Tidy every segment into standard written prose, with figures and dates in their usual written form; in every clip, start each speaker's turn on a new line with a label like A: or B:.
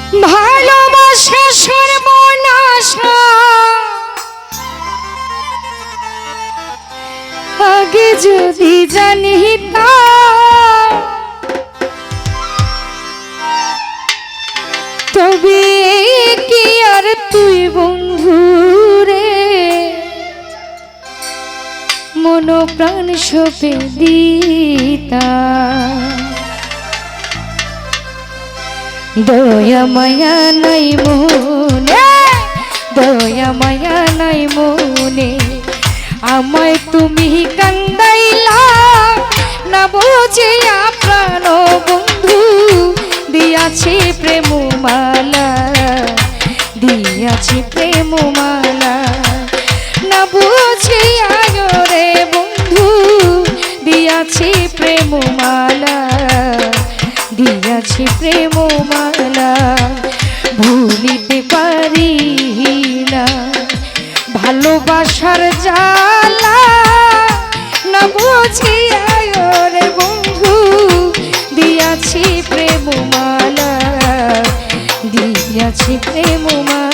A: ভালোবাসা সর্বনাশা আগে যদি জানিতাম তবে কি আর তুই বন্ধু রে মন প্রাণ সপে দিতা দয়া মায়া নাই মনে দয়া মায়া নাই মনে আমায় তুমি কান্দাইলা না বুঝিয়া প্রাণ বন্ধু দিয়াছি প্রেম মালা দিয়াছি প্রেম মালা না বুঝিয়া রে বন্ধু দিয়াছি প্রেম মালা দিয়াছি প্রেম মালা ভুলিতে পারি না ভালোবাসার জালা না বুঝিয়া রে বন্ধু দিয়াছি প্রেম মালা দিয়াছি প্রেম মালা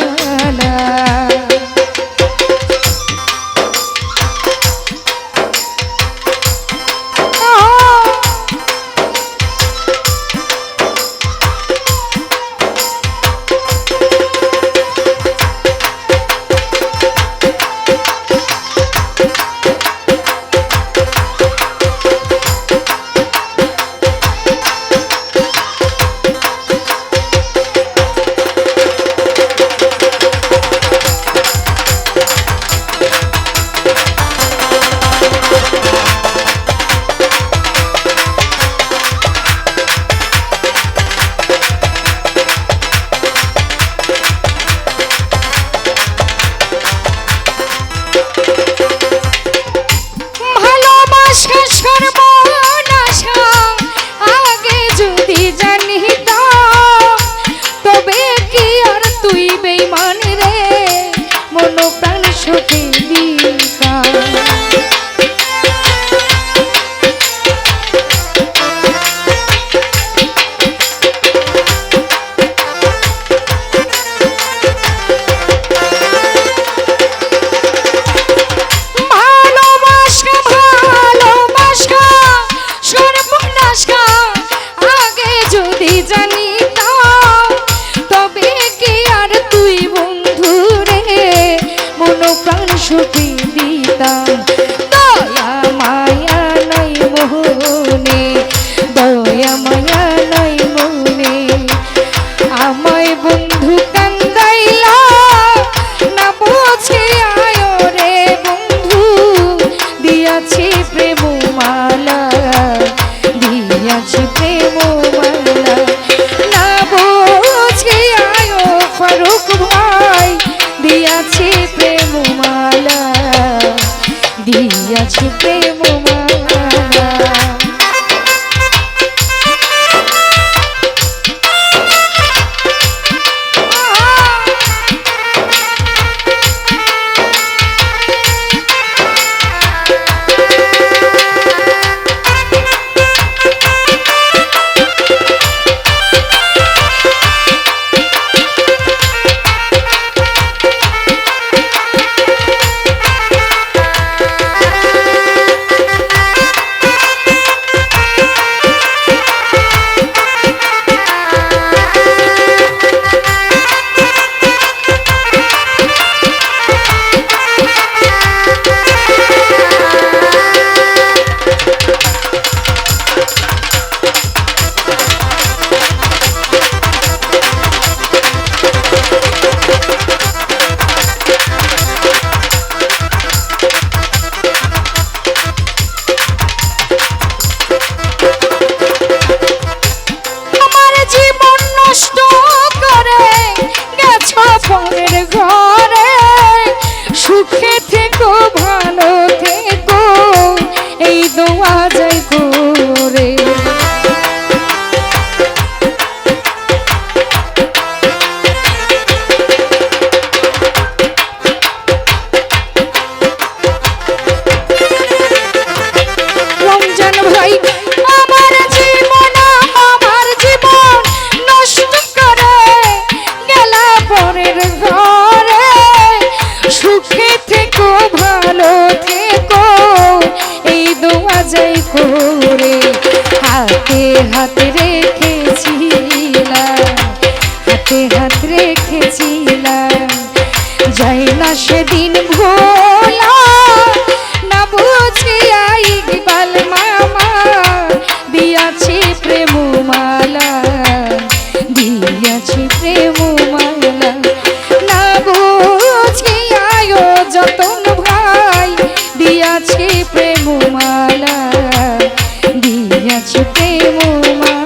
A: সুখী দিতাম দয়া মায়া নাই মোহনে দয়া মায়া নাই মনে আমায় বন্ধু কান্দাইলা না বুঝে আয় রে বন্ধু দিয়াছি প্রেম মালা দিয়াছি প্রেম মালা না বুঝে আয় ফারুক ভাই দিয়াছি প্রেম মালা দিয়াছি প্রেম মালা পরের ঘরে সুখে থেকো ভালো থেকো এই দোয়া যাই করে রমজান ভাই আমার জীবন নষ্ট করে হাত রেখেছিলাম, হাতে হাত রেখেছিলাম, যাই না সেদিন ভোলা, না বুঝিয়া ইকবাল মামা দিয়াছি প্রেম মালা, দিয়াছি প্রেম মালা, না বুঝিয়া যতন ভাই দিয়াছি প্রেম মালা, দিয়াছি প্রেম মালা।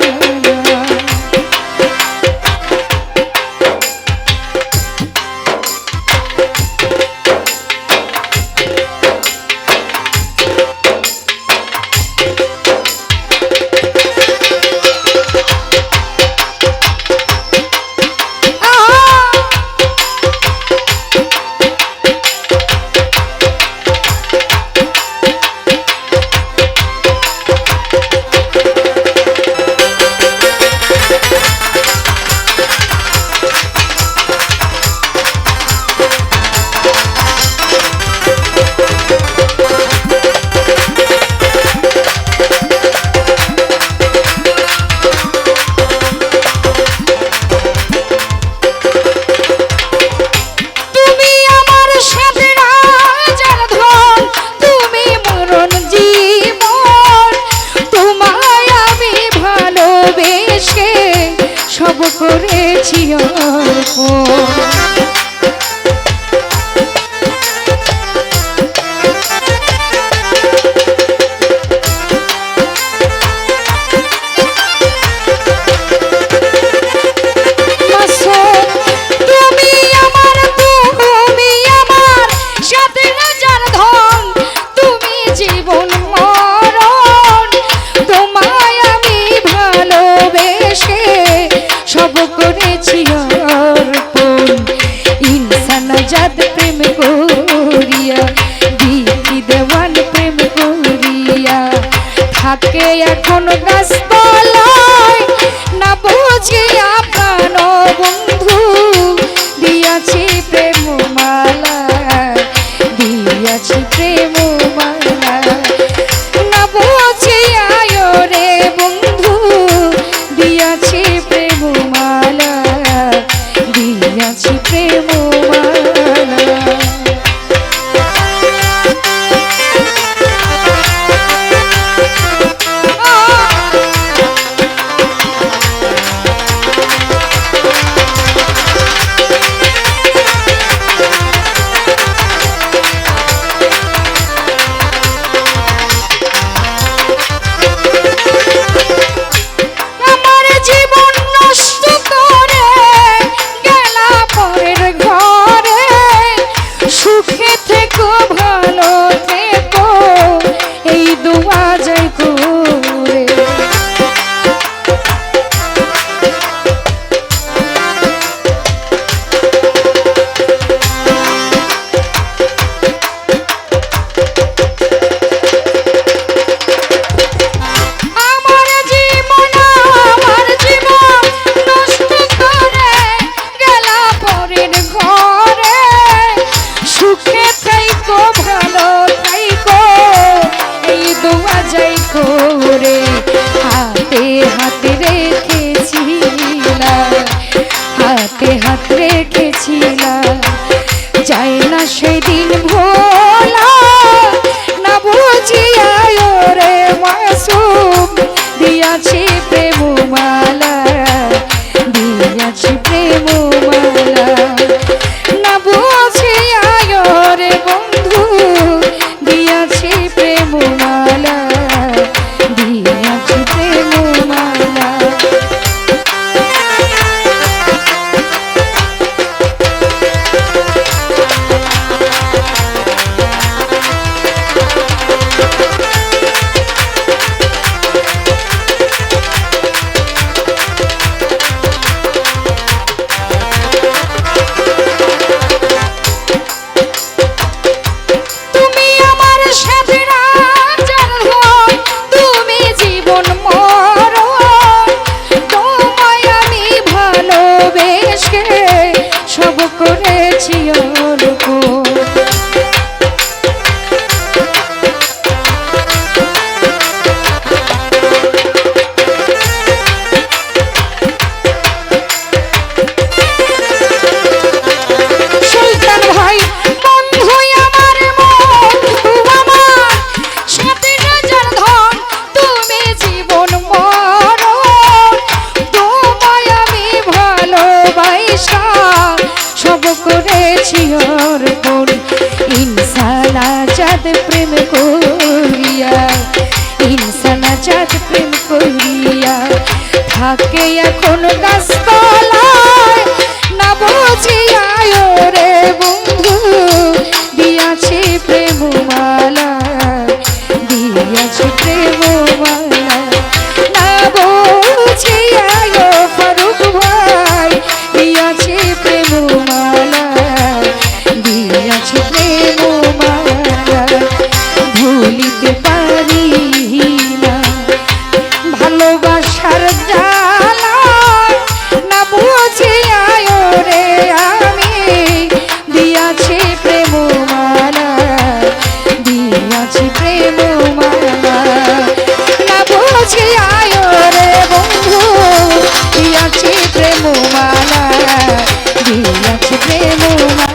A: সব করেছি জাদ প্রেম করিয়া, দিদি দেওয়ান প্রেম করিয়া, থাকে এখন গাছতলায়, না বুঝিয়া প্রাণ বন্ধু দিয়াছি প্রেম মালা, দিয়াছি প্রেম মালা, না বুঝিয়া রে বন্ধু দিয়াছি প্রেম মালা, দিয়াছি প্রেম যায় না সেদিন ভোলা, না বুঝিয়া রে মাসুম দিয়াছি প্রেম মালা, দিয়াছি প্রেম মালা, না বুঝিয়া রে বন্ধু দিয়াছি প্রেম মালা, দিয়াছি প্রেম মালা। করেছি অর্পণ ইনসানা চাঁদ প্রেম করিয়া ইনসানা চাঁদ প্রেম করিয়া থাকে এখন গাছতলায় না বুঝিয়া রে বন্ধু দিয়াছি প্রেম মালা দিয়াছি প্রেম মালা না বুঝিয়া ফারুক ভাই দিয়াছি প্রেম মালা দিয়াছি প্রেম মালা ভুলিতে পারি না ভালোবাসার জ্বালা না বুঝিয়া রে আমি দিয়াছি প্রেম মালা দিয়াছি প্রেম মালা না বুঝিয়া রে বন্ধু দিয়াছি প্রেম মালা দিয়াছি প্রেম মালা